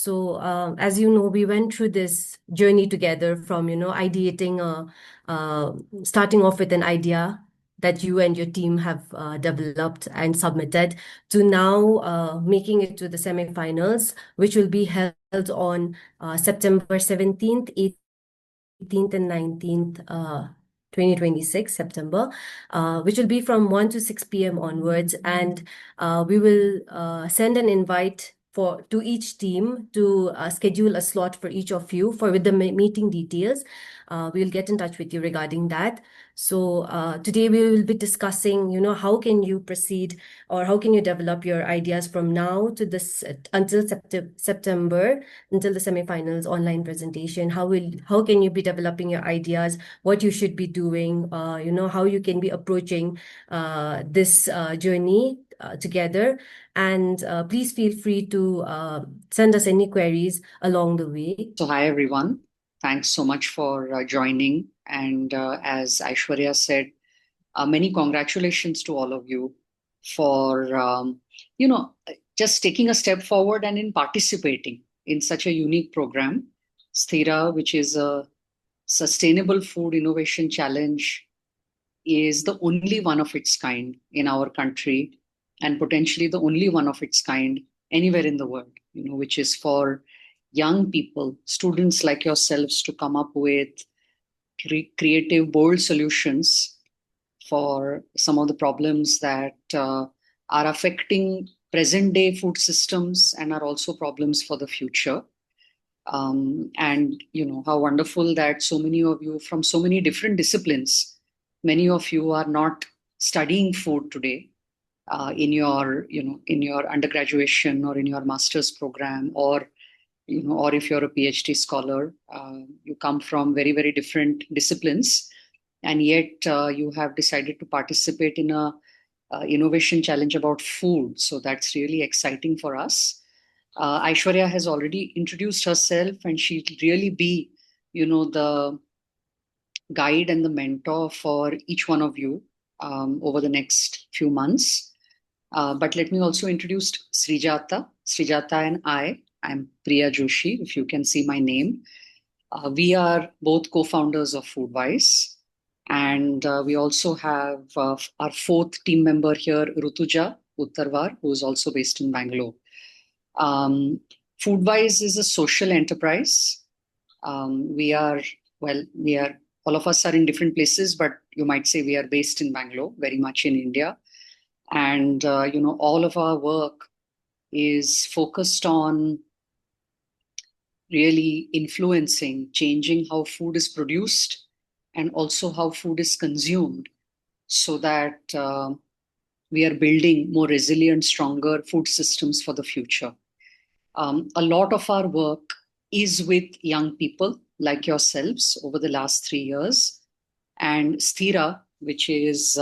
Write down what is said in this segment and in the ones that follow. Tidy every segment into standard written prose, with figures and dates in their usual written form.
So, as you know, we went through this journey together from, ideating, starting off with an idea that you and your team have developed and submitted, to now making it to the semifinals, which will be held on September 17th, 18th, and 19th, 2026, September, which will be from 1 to 6 p.m. onwards. And we will send an invite to each team to schedule a slot for each of you for with the meeting details. We'll get in touch with you regarding that. So today we will be discussing, how can you proceed, or how can you develop your ideas from now to this until September, until the semifinals online presentation. How can you be developing your ideas, what you should be doing, how you can be approaching this journey together. And please feel free to send us any queries along the way. So, hi everyone. Thanks so much for joining. And as Aishwarya said, many congratulations to all of you for, just taking a step forward and in participating in such a unique program, STHIRA, which is a Sustainable Food Innovation Challenge, is the only one of its kind in our country and potentially the only one of its kind anywhere in the world, which is for young people, students like yourselves, to come up with creative, bold solutions for some of the problems that are affecting present day food systems and are also problems for the future. And how wonderful that so many of you from so many different disciplines, many of you are not studying food today in your undergraduation or in your master's program, or or if you're a PhD scholar, you come from very, very different disciplines, and yet you have decided to participate in a innovation challenge about food. So that's really exciting for us. Aishwarya has already introduced herself, and she'll really be, the guide and the mentor for each one of you over the next few months. But let me also introduce Srijata. Srijata and I'm Priya Joshi, if you can see my name. We are both co-founders of Foodwise. And we also have our fourth team member here, Rutuja Uttarwar, who is also based in Bangalore. Foodwise is a social enterprise. We are, all of us are in different places, but you might say we are based in Bangalore, very much in India. And, all of our work is focused on really influencing, changing how food is produced and also how food is consumed, so that we are building more resilient, stronger food systems for the future. A lot of our work is with young people like yourselves over the last 3 years. And STHIRA, which is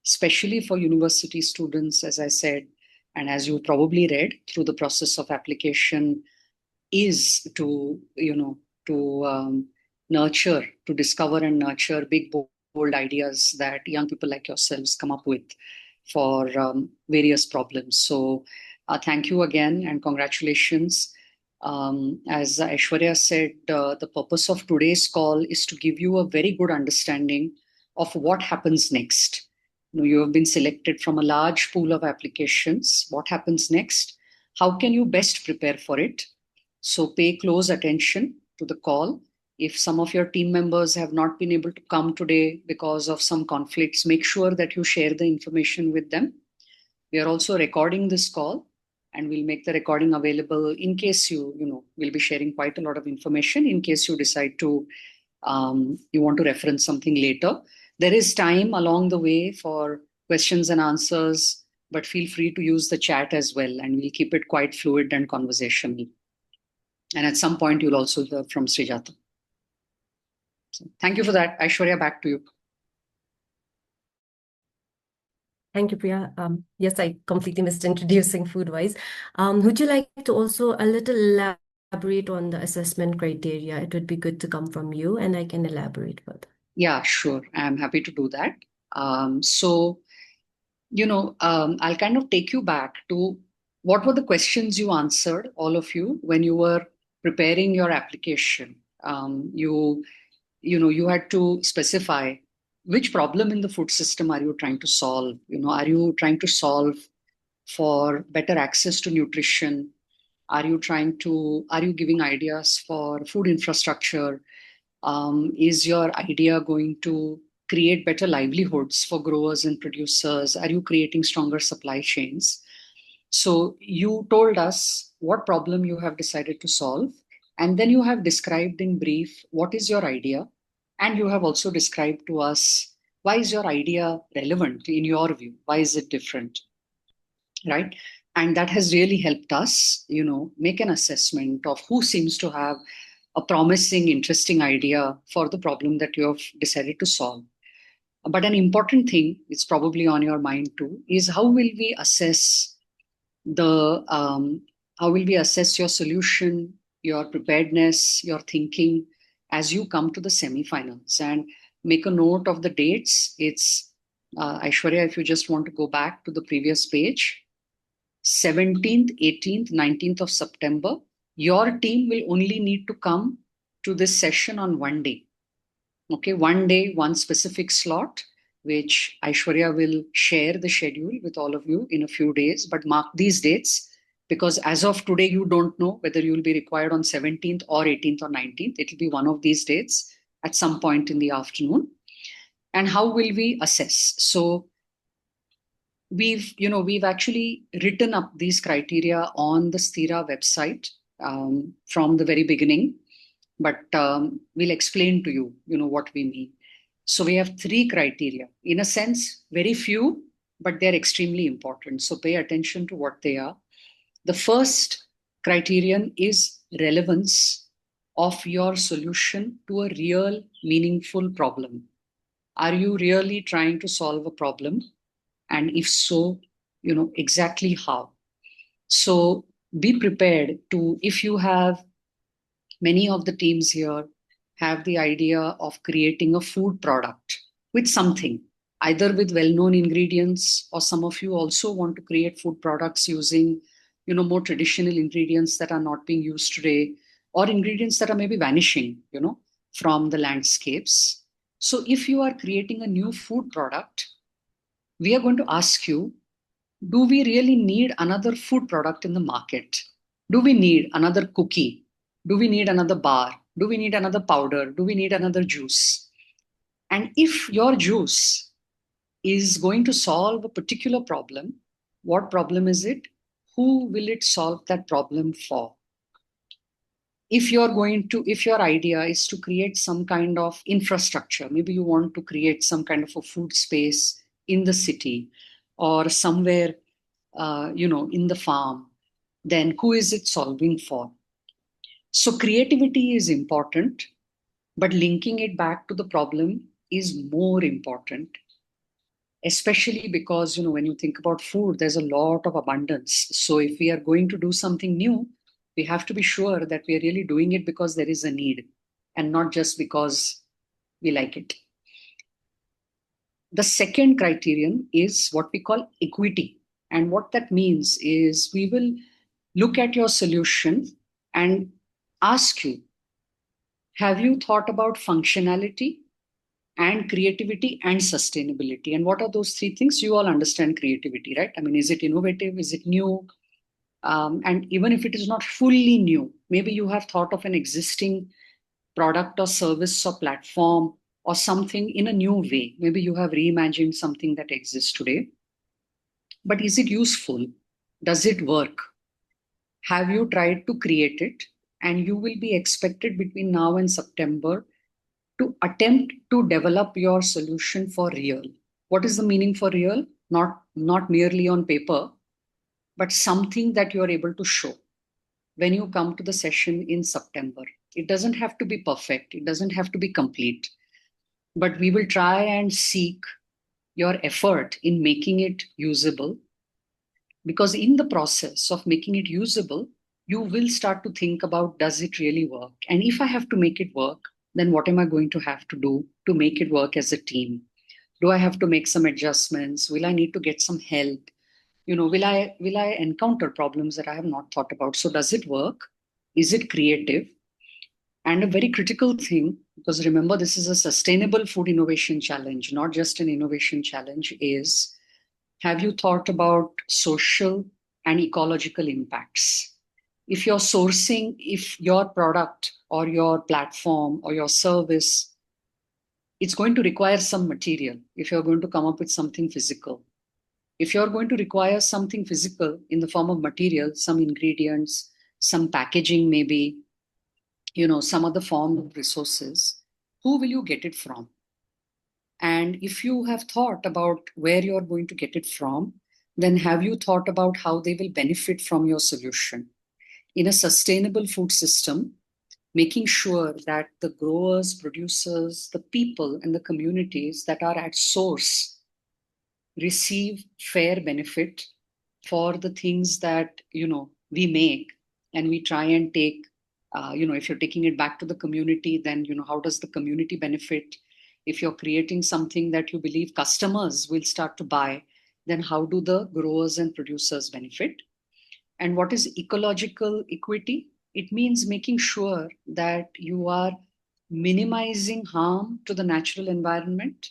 especially for university students, as I said, and as you probably read through the process of application, is to, nurture, to discover and nurture big, bold ideas that young people like yourselves come up with for various problems. So thank you again and congratulations. As Aishwarya said, the purpose of today's call is to give you a very good understanding of what happens next. You have been selected from a large pool of applications. What happens next? How can you best prepare for it? So pay close attention to the call. If some of your team members have not been able to come today because of some conflicts, make sure that you share the information with them. We are also recording this call, and we'll make the recording available in case we'll be sharing quite a lot of information in case you decide to, you want to reference something later. There is time along the way for questions and answers, but feel free to use the chat as well, and we'll keep it quite fluid and conversational. And at some point, you'll also hear from Srijata. So thank you for that. Aishwarya, back to you. Thank you, Priya. Yes, I completely missed introducing Foodwise. Would you like to also a little elaborate on the assessment criteria? It would be good to come from you, and I can elaborate further. Yeah, sure. I'm happy to do that. I'll kind of take you back to What were the questions you answered, all of you, when you were preparing your application? You had to specify which problem in the food system are you trying to solve. Are you trying to solve for better access to nutrition? Are you giving ideas for food infrastructure? Is your idea going to create better livelihoods for growers and producers? Are you creating stronger supply chains? So you told us what problem you have decided to solve, and then you have described in brief what is your idea, and you have also described to us why is your idea relevant in your view? Why is it different? Right? And that has really helped us, make an assessment of who seems to have a promising, interesting idea for the problem that you have decided to solve. But an important thing, it's probably on your mind too, is the how will we assess your solution, your preparedness, your thinking as you come to the semifinals? And make a note of the dates. It's Aishwarya, if you just want to go back to the previous page, 17th, 18th, 19th of September. Your team will only need to come to this session on one day. Okay, one day, one specific slot, which Aishwarya will share the schedule with all of you in a few days. But mark these dates, because as of today, you don't know whether you will be required on 17th or 18th or 19th. It will be one of these dates at some point in the afternoon. And how will we assess? So we've actually written up these criteria on the STHIRA website from the very beginning, but we'll explain to you, what we mean. So we have three criteria. In a sense, very few, but they're extremely important. So pay attention to what they are. The first criterion is relevance of your solution to a real, meaningful problem. Are you really trying to solve a problem? And if so, exactly how? So be prepared to, if you have many of the teams here have the idea of creating a food product with something, either with well-known ingredients, or some of you also want to create food products using, more traditional ingredients that are not being used today, or ingredients that are maybe vanishing, from the landscapes. So if you are creating a new food product, we are going to ask you, do we really need another food product in the market? Do we need another cookie? Do we need another bar? Do we need another powder? Do we need another juice? And if your juice is going to solve a particular problem, what problem is it? Who will it solve that problem for? If your idea is to create some kind of infrastructure, maybe you want to create some kind of a food space in the city or somewhere, in the farm, then who is it solving for? So creativity is important, but linking it back to the problem is more important, especially because, when you think about food, there's a lot of abundance. So if we are going to do something new, we have to be sure that we are really doing it because there is a need and not just because we like it. The second criterion is what we call equity. And what that means is we will look at your solution and ask you, have you thought about functionality and creativity and sustainability? And what are those three things? You all understand creativity, right? I mean, is it innovative? Is it new? And even if it is not fully new, maybe you have thought of an existing product or service or platform or something in a new way. Maybe you have reimagined something that exists today. But is it useful? Does it work? Have you tried to create it? And you will be expected between now and September to attempt to develop your solution for real. What is the meaning for real? Not merely on paper, but something that you are able to show when you come to the session in September. It doesn't have to be perfect. It doesn't have to be complete, but we will try and seek your effort in making it usable, because in the process of making it usable, you will start to think about, does it really work? And if I have to make it work, then what am I going to have to do to make it work as a team? Do I have to make some adjustments? Will I need to get some help? Will I encounter problems that I have not thought about? So does it work? Is it creative? And a very critical thing, because remember, this is a sustainable food innovation challenge, not just an innovation challenge, is have you thought about social and ecological impacts? If your product or your platform or your service, it's going to require some material if you're going to come up with something physical. If you're going to require something physical in the form of material, some ingredients, some packaging, maybe, some other form of resources, who will you get it from? And if you have thought about where you're going to get it from, then have you thought about how they will benefit from your solution? In a sustainable food system, making sure that the growers, producers, the people, and the communities that are at source receive fair benefit for the things that we make, and we try and take, if you're taking it back to the community, then how does the community benefit? If you're creating something that you believe customers will start to buy, then how do the growers and producers benefit? And what is ecological equity? It means making sure that you are minimizing harm to the natural environment.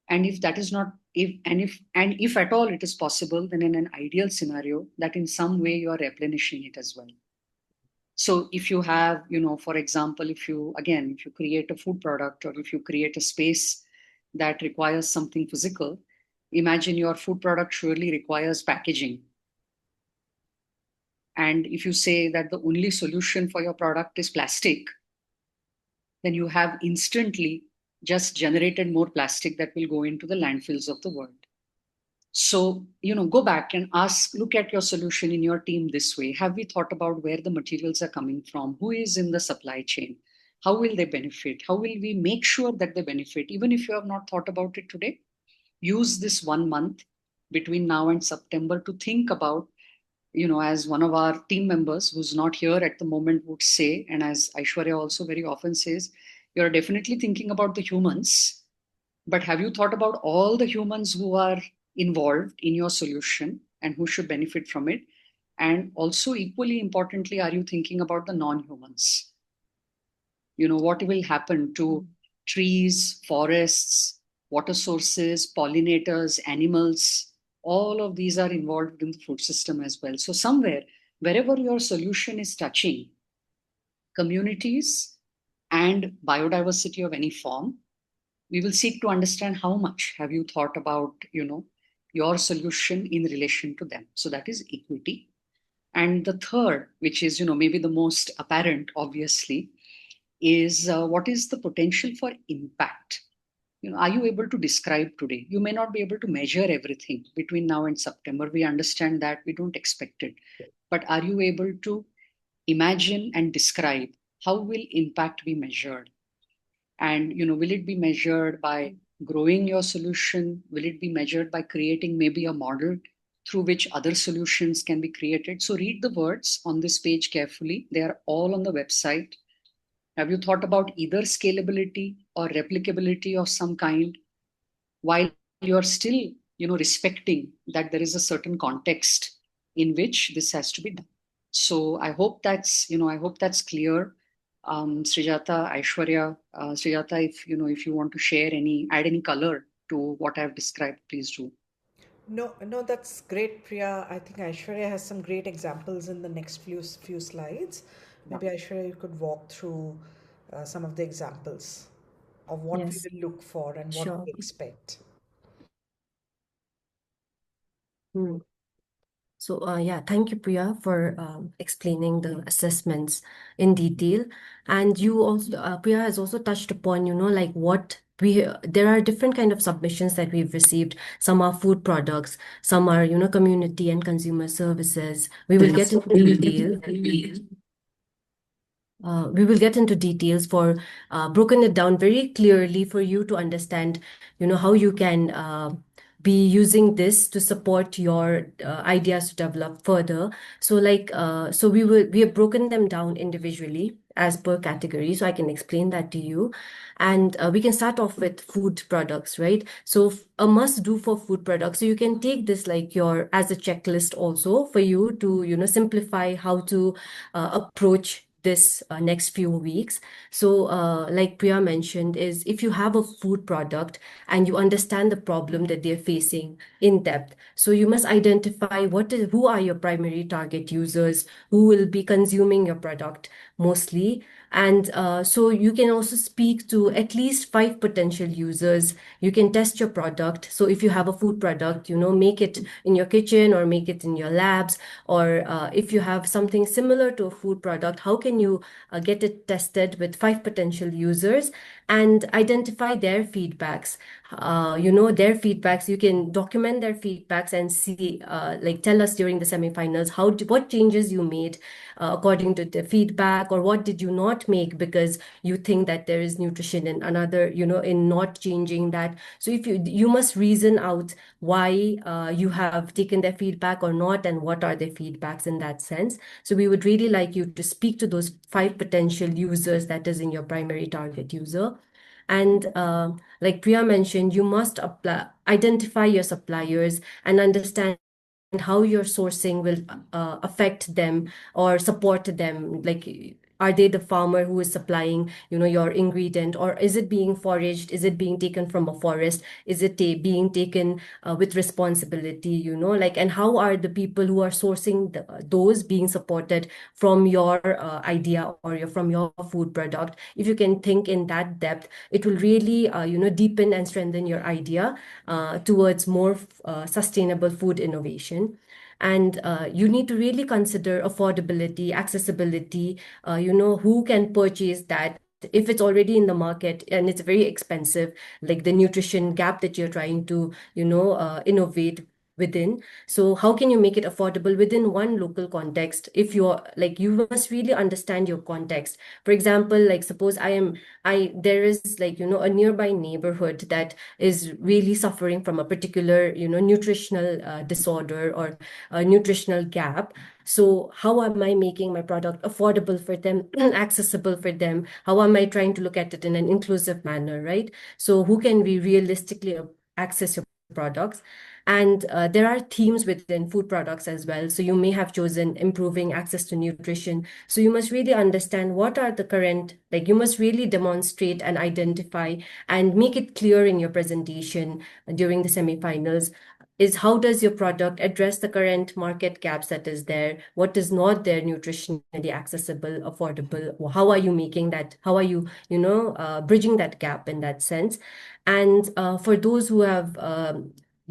And if that is not, if at all it is possible, then in an ideal scenario, that in some way you are replenishing it as well. So if you have, for example, if you create a food product, or if you create a space that requires something physical, imagine your food product surely requires packaging. And if you say that the only solution for your product is plastic, then you have instantly just generated more plastic that will go into the landfills of the world. So, go back and look at your solution in your team this way. Have we thought about where the materials are coming from? Who is in the supply chain? How will they benefit? How will we make sure that they benefit? Even if you have not thought about it today, use this 1 month between now and September to think about, as one of our team members who's not here at the moment would say, and as Aishwarya also very often says, you're definitely thinking about the humans, but have you thought about all the humans who are involved in your solution and who should benefit from it? And also, equally importantly, are you thinking about the non humans? What will happen to trees, forests, water sources, pollinators, animals? All of these are involved in the food system as well. So, somewhere, wherever your solution is touching communities and biodiversity of any form, we will seek to understand how much have you thought about your solution in relation to them. So that is equity. And the third, which is maybe the most apparent, obviously, is what is the potential for impact? Are you able to describe today? You may not be able to measure everything between now and September. We understand that, we don't expect it, but are you able to imagine and describe how will impact be measured? And will it be measured by growing your solution? Will it be measured by creating maybe a model through which other solutions can be created? So read the words on this page carefully. They are all on the website. Have you thought about either scalability or replicability of some kind, while you're still respecting that there is a certain context in which this has to be done? So I hope that's clear. Srijata, Aishwarya, Srijata, if you want to add any color to what I've described, please do. No, no, that's great, Priya. I think Aishwarya has some great examples in the next few slides. Yeah. Maybe Aishwarya, you could walk through some of the examples of what we Yes, will look for and what sure. we expect. Hmm. So, yeah, thank you, Priya, for explaining the assessments in detail. And you also, Priya has also touched upon, like there are different kind of submissions that we've received. Some are food products, some are, community and consumer services. We will get into details for broken it down very clearly for you to understand, how you can be using this to support your ideas to develop further. So we have broken them down individually as per category, so I can explain that to you. And we can start off with food products, right? So a must do for food products. So you can take this like your as a checklist also for you to, simplify how to approach this next few weeks. So, like Priya mentioned, is if you have a food product and you understand the problem that they're facing in depth, so you must identify who are your primary target users, who will be consuming your product mostly. And so you can also speak to at least five potential users. You can test your product. So if you have a food product, make it in your kitchen or make it in your labs. Or if you have something similar to a food product, how can you get it tested with five potential users and identify their feedbacks? Their feedbacks. You can document their feedbacks and see, like, tell us during the semifinals what changes you made according to the feedback, or what did you not make because you think that there is nutrition in another, in not changing that. So if you must reason out why you have taken their feedback or not, and what are their feedbacks in that sense. So we would really like you to speak to those five potential users that is in your primary target user. And like Priya mentioned, you must identify your suppliers and understand how your sourcing will affect them or support them. Like, are they the farmer who is supplying, your ingredient, or is it being foraged? Is it being taken from a forest? Is it being taken with responsibility? Like, and how are the people who are sourcing those being supported from your idea or from your food product? If you can think in that depth, it will really, deepen and strengthen your idea towards more sustainable food innovation. And you need to really consider affordability, accessibility, who can purchase that if it's already in the market and it's very expensive, like the nutrition gap that you're trying to, innovate within. So how can you make it affordable within one local context? If you're like, you must really understand your context. For example, like, suppose there is, like, a nearby neighborhood that is really suffering from a particular, nutritional disorder or a nutritional gap. So how am I making my product affordable for them, accessible for them? How am I trying to look at it in an inclusive manner, right? So who can we realistically access your products? And there are themes within food products as well. So you may have chosen improving access to nutrition. So you must really understand what are the current, like, you must really demonstrate and identify and make it clear in your presentation during the semifinals, is how does your product address the current market gaps that is there? What is not there nutritionally accessible, affordable? How are you making that? How are you, bridging that gap in that sense? And for those who have,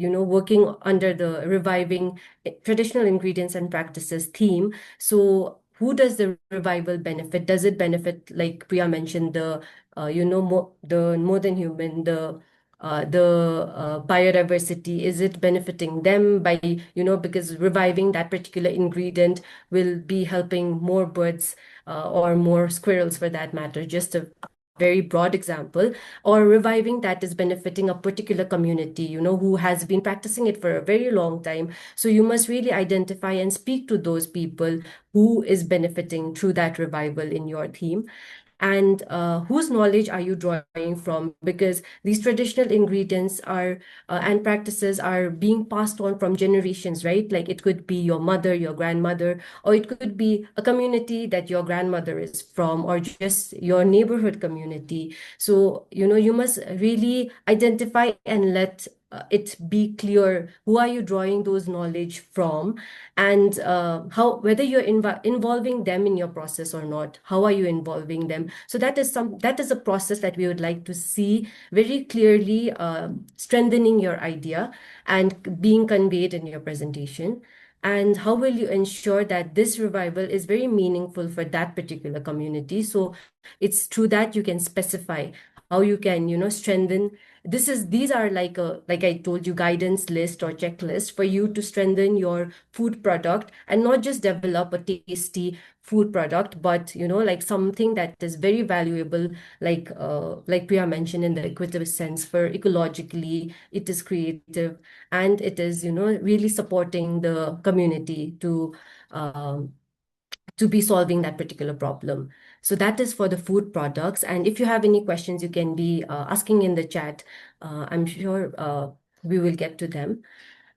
working under the reviving traditional ingredients and practices theme, so who does the revival benefit? Does it benefit, like Priya mentioned, the more than human, the biodiversity? Is it benefiting them by, because reviving that particular ingredient will be helping more birds or more squirrels for that matter, just a very broad example. Or reviving that is benefiting a particular community, who has been practicing it for a very long time. So you must really identify and speak to those people who is benefiting through that revival in your theme. And whose knowledge are you drawing from? Because these traditional ingredients are and practices are being passed on from generations, right? Like, it could be your mother, your grandmother, or it could be a community that your grandmother is from, or just your neighborhood community. So, you must really identify and let it be clear, who are you drawing those knowledge from, and how, whether you're involving them in your process or not, how are you involving them? So that is a process that we would like to see very clearly strengthening your idea and being conveyed in your presentation. And how will you ensure that this revival is very meaningful for that particular community? So it's through that you can specify how you can, strengthen. These are like I told you, guidance list or checklist for you to strengthen your food product and not just develop a tasty food product, but, like, something that is very valuable, like Priya mentioned, in the equitable sense, for ecologically it is creative, and it is, really supporting the community to be solving that particular problem. So that is for the food products. And if you have any questions, you can be asking in the chat. I'm sure we will get to them.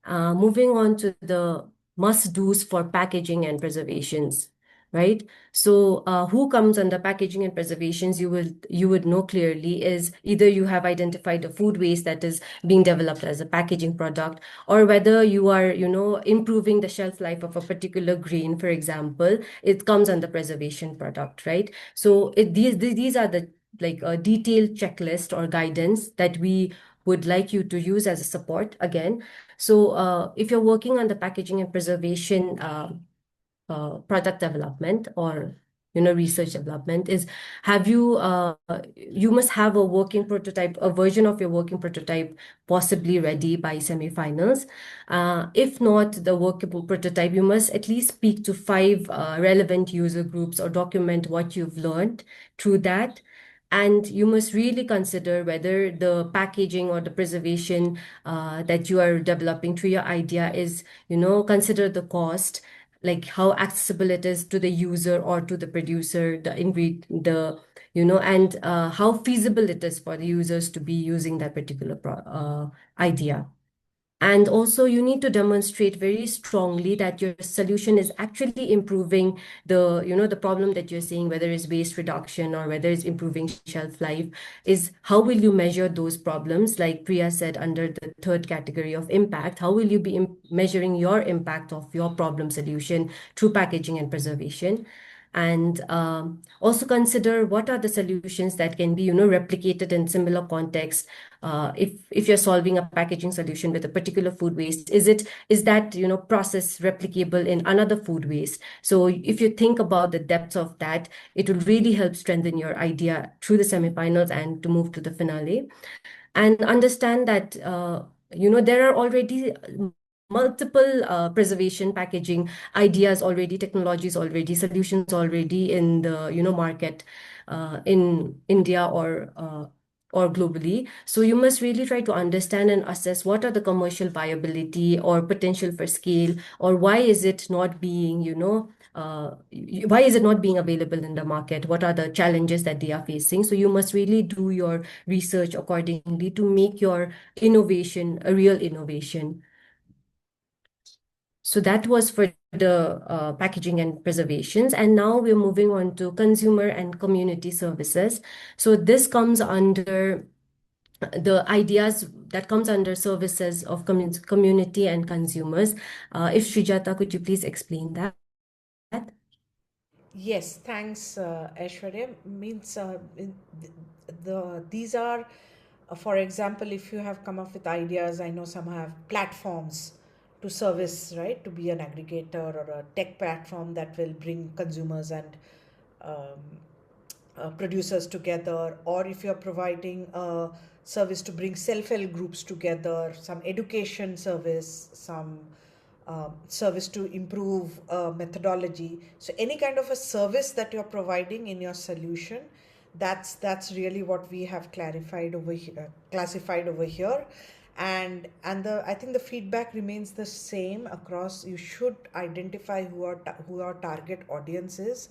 Moving on to the must-dos for packaging and preservations, right? So who comes under packaging and preservations, you would know clearly is either you have identified a food waste that is being developed as a packaging product, or whether you are, improving the shelf life of a particular grain, for example, it comes under preservation product, right? So these are the like a detailed checklist or guidance that we would like you to use as a support again. So if you're working on the packaging and preservation product development or research development, is have you you must have a working prototype, a version of your working prototype possibly ready by semifinals. If not the workable prototype, you must at least speak to 5 relevant user groups or document what you've learned through that. And you must really consider whether the packaging or the preservation that you are developing through your idea is, consider the cost, like how accessible it is to the user or to the producer, and how feasible it is for the users to be using that particular idea. And also, you need to demonstrate very strongly that your solution is actually improving the problem that you're seeing, whether it's waste reduction or whether it's improving shelf life. Is how will you measure those problems? Like Priya said, under the third category of impact, how will you be measuring your impact of your problem solution through packaging and preservation? And also consider what are the solutions that can be replicated in similar context. If you're solving a packaging solution with a particular food waste, is that process replicable in another food waste? So if you think about the depths of that, it will really help strengthen your idea through the semifinals and to move to the finale. And understand that there are already multiple preservation packaging ideas already, technologies already, solutions already in the market in India or globally. So you must really try to understand and assess what are the commercial viability or potential for scale, or why is it not being why is it not being available in the market? What are the challenges that they are facing? So you must really do your research accordingly to make your innovation a real innovation. So that was for the packaging and preservations. And now we're moving on to consumer and community services. So this comes under the ideas that comes under services of community and consumers. If Srijata, could you please explain that? Yes, thanks, Aishwarya. Means these are, for example, if you have come up with ideas, I know some have platforms to service, right? To be an aggregator or a tech platform that will bring consumers and um, producers together, or if you're providing a service to bring self-help groups together, some education service, some service to improve methodology. So any kind of a service that you're providing in your solution, that's really what we have clarified over here, classified over here. And the I think the feedback remains the same across. You should identify who our target audience is,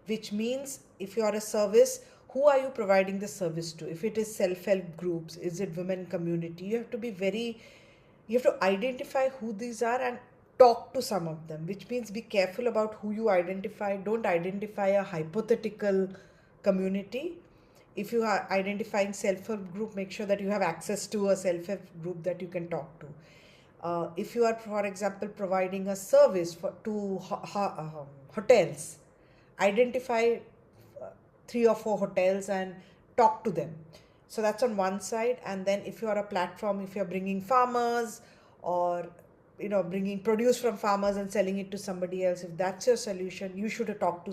which means if you are a service, who are you providing the service to? If it is self-help groups, is it women community? You have to identify who these are and talk to some of them, which means be careful about who you identify. Don't identify a hypothetical community. If you are identifying self-help group, make sure that you have access to a self-help group that you can talk to. If you are, for example, providing a service to hotels, identify 3 or 4 hotels and talk to them. So that's on one side. And then if you are a platform, if you're bringing farmers or bringing produce from farmers and selling it to somebody else, if that's your solution, you should talk to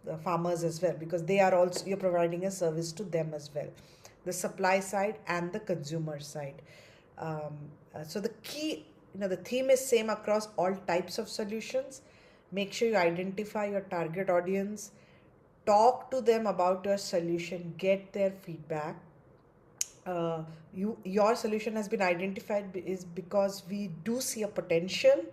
the farmers as well, because they are also, you're providing a service to them as well, the supply side and the consumer side. So the key, the theme is same across all types of solutions. Make sure you identify your target audience, talk to them about your solution, get their feedback. Your solution has been identified is because we do see a potential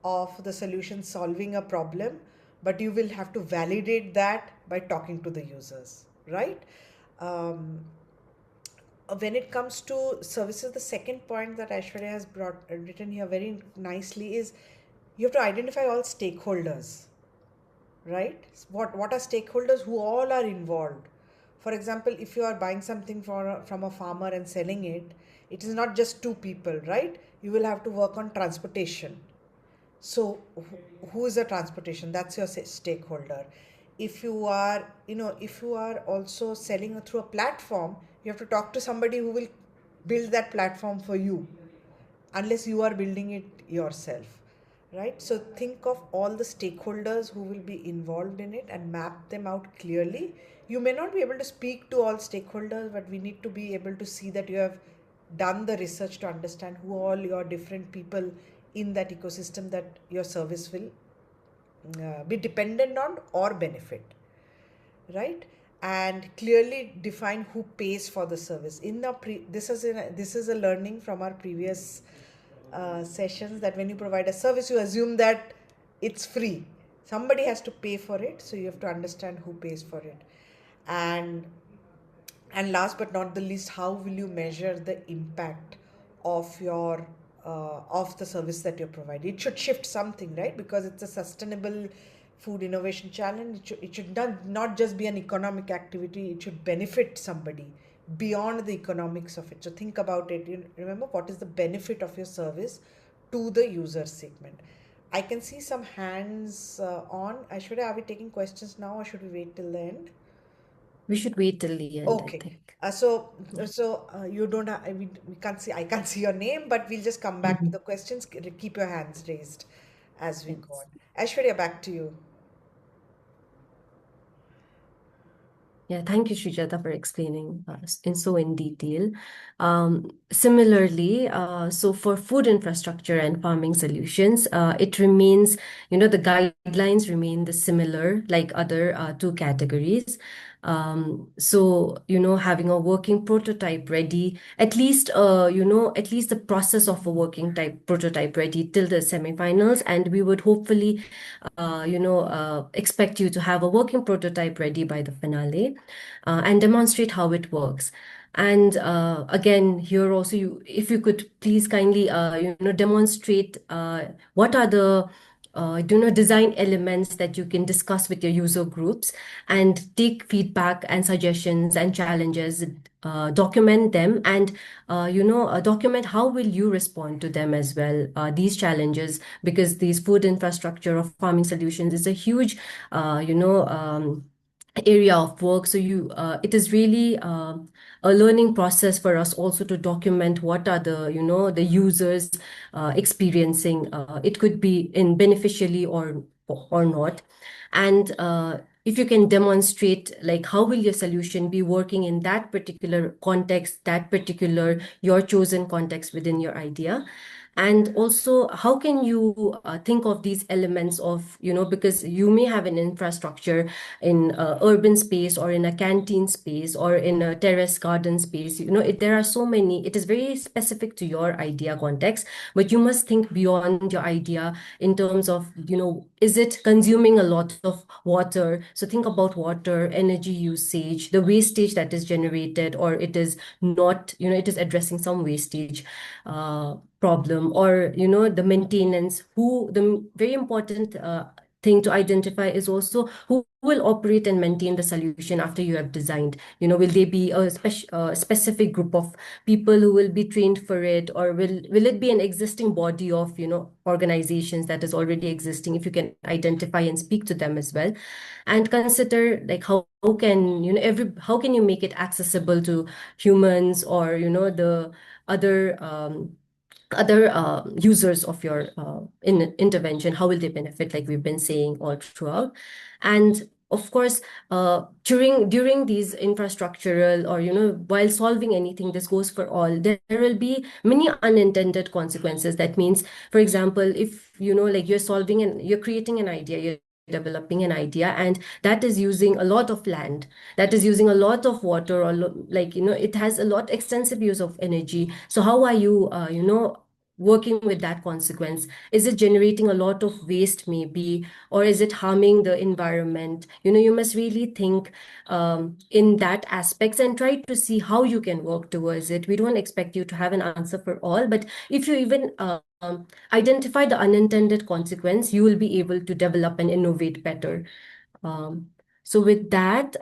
of the solution solving a problem, but you will have to validate that by talking to the users, right? Um, when it comes to services, the second point that Aishwarya has brought written here very nicely is you have to identify all stakeholders, right? What are stakeholders who all are involved? For example, if you are buying something from a farmer and selling it, it is not just two people, right? You will have to work on transportation. So who is the transportation? That's your stakeholder. If you are, if you are also selling through a platform, you have to talk to somebody who will build that platform for you, unless you are building it yourself, right? So think of all the stakeholders who will be involved in it and map them out clearly. You may not be able to speak to all stakeholders, but we need to be able to see that you have done the research to understand who all your different people in that ecosystem that your service will be dependent on or benefit, right? And clearly define who pays for the service. In the this is a learning from our previous sessions, that when you provide a service, you assume that it's free. Somebody has to pay for it, so you have to understand who pays for it. And last but not the least, how will you measure the impact of your of the service that you're providing? It should shift something, right? Because it's a sustainable food innovation challenge. It should not just be an economic activity. It should benefit somebody beyond the economics of it. So think about it. You remember, what is the benefit of your service to the user segment? I can see some hands on. Aishwarya, are we taking questions now, or should we wait till the end? We should wait till the end, I Okay. think. You don't have, we can't see, I can't see your name, but we'll just come back to Mhm. the questions. Keep your hands raised as we go Yes. on. Aishwarya, back to you. Yeah, thank you, Srijata, for explaining in detail. Similarly, so for food infrastructure and farming solutions, it remains, the guidelines remain the similar like other two categories. So, having a working prototype ready, at least the process of a working type prototype ready till the semifinals, and we would hopefully expect you to have a working prototype ready by the finale and demonstrate how it works. And again, here also, if you could please kindly, demonstrate what are the design elements that you can discuss with your user groups and take feedback and suggestions and challenges, document them, and document how will you respond to them as well, these challenges, because these food infrastructure of farming solutions is a huge area of work. So it is really a learning process for us also to document what are the users experiencing. It could be in beneficially or not. And if you can demonstrate like how will your solution be working in that particular context, that particular your chosen context within your idea. And also, how can you think of these elements of, because you may have an infrastructure in urban space or in a canteen space or in a terrace garden space. There are so many, it is very specific to your idea context, but you must think beyond your idea in terms of, is it consuming a lot of water? So think about water, energy usage, the wastage that is generated, or it is not, it is addressing some wastage problem, or, the maintenance, the very important thing to identify is also who will operate and maintain the solution after you have designed. Will they be a specific group of people who will be trained for it, or will it be an existing body of, organizations that is already existing? If you can identify and speak to them as well, and consider like how can how can you make it accessible to humans, or the other users of your intervention, how will they benefit, like we've been saying all throughout. And of course, during these infrastructural, or while solving anything, this goes for all, there will be many unintended consequences. That means, for example, if like you're creating an idea, you're developing an idea, and that is using a lot of land, that is using a lot of water, or like it has a lot extensive use of energy. So how are you working with that consequence? Is it generating a lot of waste, maybe, or is it harming the environment? You must really think in that aspects and try to see how you can work towards it. We don't expect you to have an answer for all, but if you even identify the unintended consequence, you will be able to develop and innovate better. Um, so with that,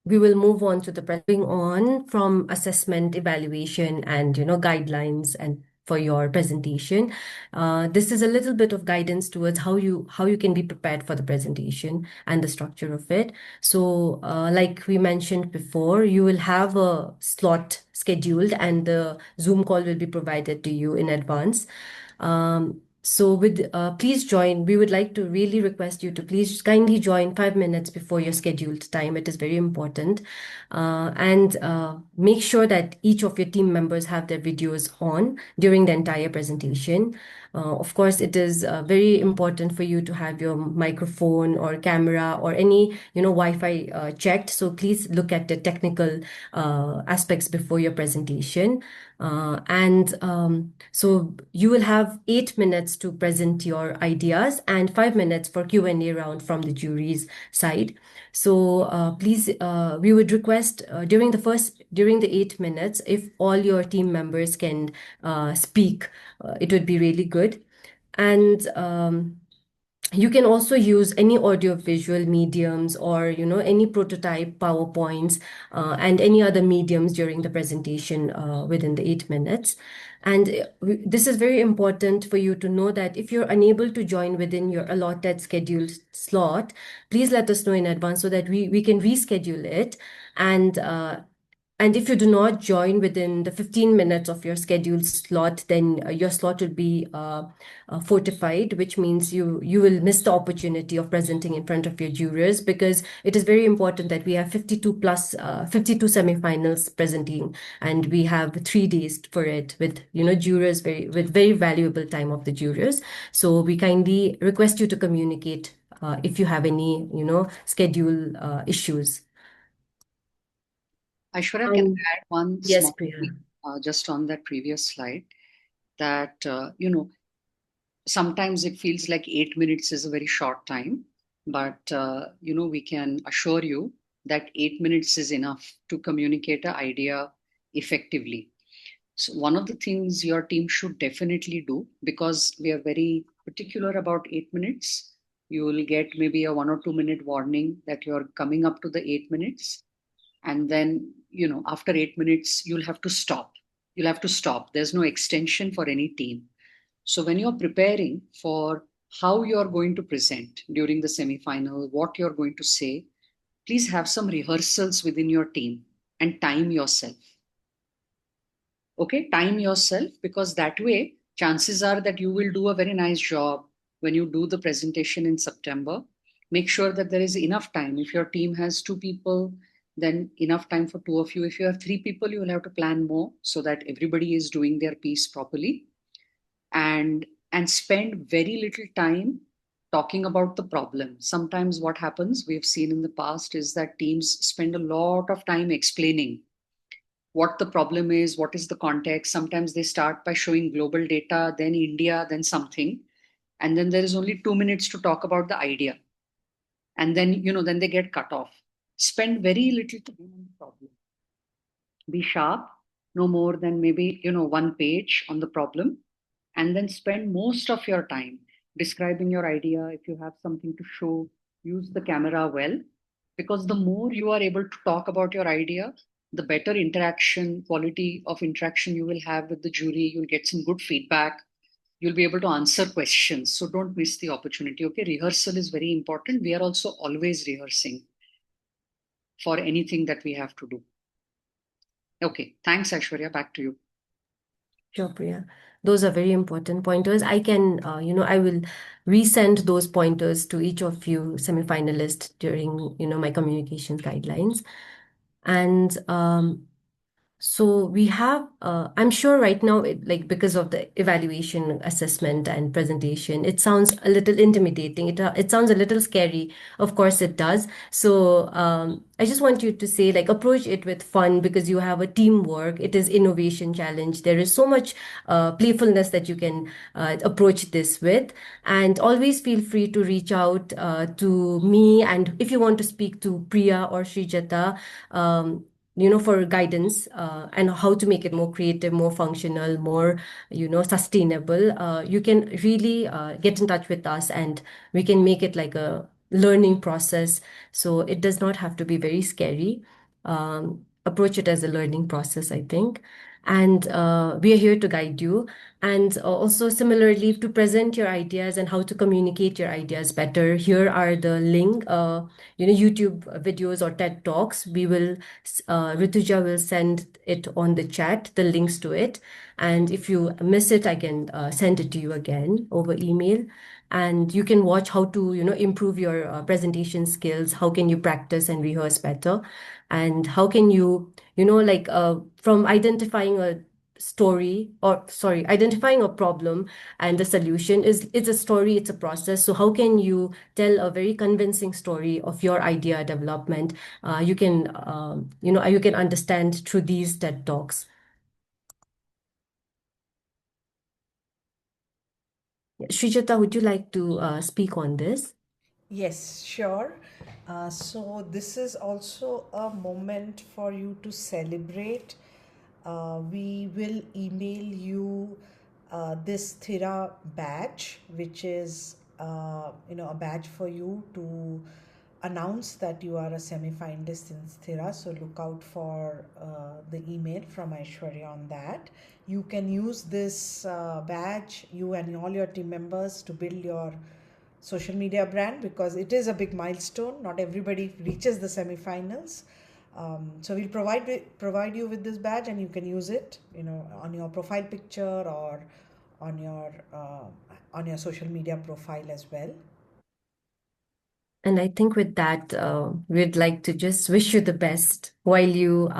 we will move on to the moving on from assessment, evaluation, and guidelines and for your presentation. This is a little bit of guidance towards how you can be prepared for the presentation and the structure of it. So, like we mentioned before, you will have a slot scheduled, and the Zoom call will be provided to you in advance. So please join. We would like to really request you to please kindly join 5 minutes before your scheduled time. It is very important. And make sure that each of your team members have their videos on during the entire presentation. Of course, it is very important for you to have your microphone or camera or any, Wi-Fi checked. So please look at the technical aspects before your presentation. And so you will have 8 minutes to present your ideas and 5 minutes for Q&A round from the jury's side. So please, we would request during the 8 minutes, if all your team members can speak, it would be really good. And you can also use any audio visual mediums or any prototype PowerPoints and any other mediums during the presentation within the 8 minutes. And this is very important for you to know that if you're unable to join within your allotted scheduled slot, please let us know in advance so that we can reschedule it. And if you do not join within the 15 minutes of your scheduled slot, then your slot will be fortified, which means you will miss the opportunity of presenting in front of your jurors, because it is very important that we have 52 semi-finals presenting, and we have 3 days for it with jurors with very valuable time of the jurors. So we kindly request you to communicate if you have any schedule issues. Aishwarya, can And I add one yes, small Priya. thing just on that previous slide? That, sometimes it feels like 8 minutes is a very short time, but, we can assure you that 8 minutes is enough to communicate an idea effectively. So, one of the things your team should definitely do, because we are very particular about 8 minutes, you will get maybe a 1 or 2 minute warning that you're coming up to the 8 minutes. And then, after 8 minutes, you'll have to stop. There's no extension for any team. So when you're preparing for how you're going to present during the semi-final, what you're going to say, please have some rehearsals within your team and time yourself. Okay, time yourself, because that way, chances are that you will do a very nice job when you do the presentation in September. Make sure that there is enough time. If your team has 2 people, then enough time for 2 of you. If you have 3 people, you will have to plan more so that everybody is doing their piece properly. And spend very little time talking about the problem. Sometimes what happens, we've seen in the past, is that teams spend a lot of time explaining what the problem is, what is the context. Sometimes they start by showing global data, then India, then something, and then there is only 2 minutes to talk about the idea, and then they get cut off. Spend very little time on the problem. Be sharp, no more than maybe 1 page on the problem, and then spend most of your time describing your idea. If you have something to show, use the camera well, because the more you are able to talk about your idea, the better quality of interaction you will have with the jury. You'll get some good feedback. You'll be able to answer questions. So don't miss the opportunity. Okay, rehearsal is very important. We are also always rehearsing for anything that we have to do. Okay, thanks, Aishwarya. Back to you. Sure, Priya. Those are very important pointers. I will resend those pointers to each of you semi-finalists during, my communications guidelines. And So we have, I'm sure right now, like because of the evaluation, assessment, and presentation, it sounds a little intimidating. It sounds a little scary. Of course, it does. So I just want you to say, like, approach it with fun because you have a teamwork. It is innovation challenge. There is so much playfulness that you can approach this with, and always feel free to reach out to me. And if you want to speak to Priya or Srijata, for guidance and how to make it more creative, more functional, more, sustainable, you can really get in touch with us, and we can make it like a learning process. So it does not have to be very scary. Approach it as a learning process, I think. And we are here to guide you. And also, similarly, to present your ideas and how to communicate your ideas better, here are the link, YouTube videos or TED Talks. Rituja will send it on the chat, the links to it. And if you miss it, I can send it to you again over email. And you can watch how to, improve your presentation skills. How can you practice and rehearse better? And how can you, from identifying a story, or sorry, identifying a problem and the solution is, it's a story, it's a process. So how can you tell a very convincing story of your idea development? You can understand through these TED Talks. Srijata, would you like to speak on this? Yes, sure. So this is also a moment for you to celebrate. We will email you this STHIRA badge, which is a badge for you to announce that you are a semi-finalist in STHIRA. So look out for the email from Aishwarya on that. You can use this badge, you and all your team members, to build your social media brand, because it is a big milestone. Not everybody reaches the semi-finals. So we'll provide you with this badge, and you can use it, on your profile picture or on your social media profile as well. And I think with that, we'd like to just wish you the best while you,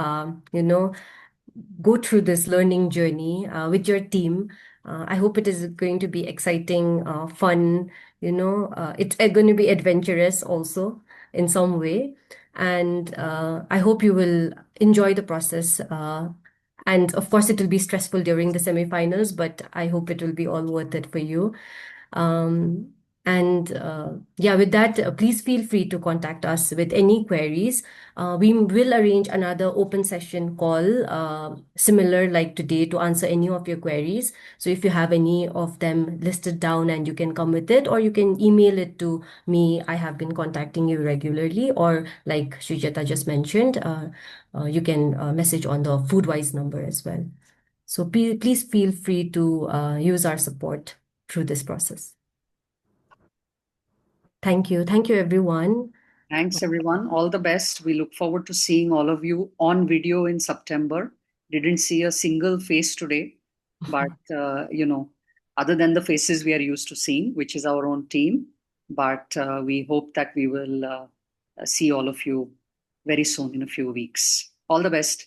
go through this learning journey with your team. I hope it is going to be exciting, fun, it's going to be adventurous also in some way. And I hope you will enjoy the process. And of course, it will be stressful during the semifinals, but I hope it will be all worth it for you. Um, and yeah, with that, please feel free to contact us with any queries. We will arrange another open session call, similar like today, to answer any of your queries. So if you have any of them listed down, and you can come with it, or you can email it to me. I have been contacting you regularly, or like Srijata just mentioned, you can message on the Foodwise number as well. So please feel free to use our support through this process. Thank you. Thank you, everyone. Thanks, everyone. All the best. We look forward to seeing all of you on video in September. Didn't see a single face today, but other than the faces we are used to seeing, which is our own team. But we hope that we will see all of you very soon in a few weeks. All the best.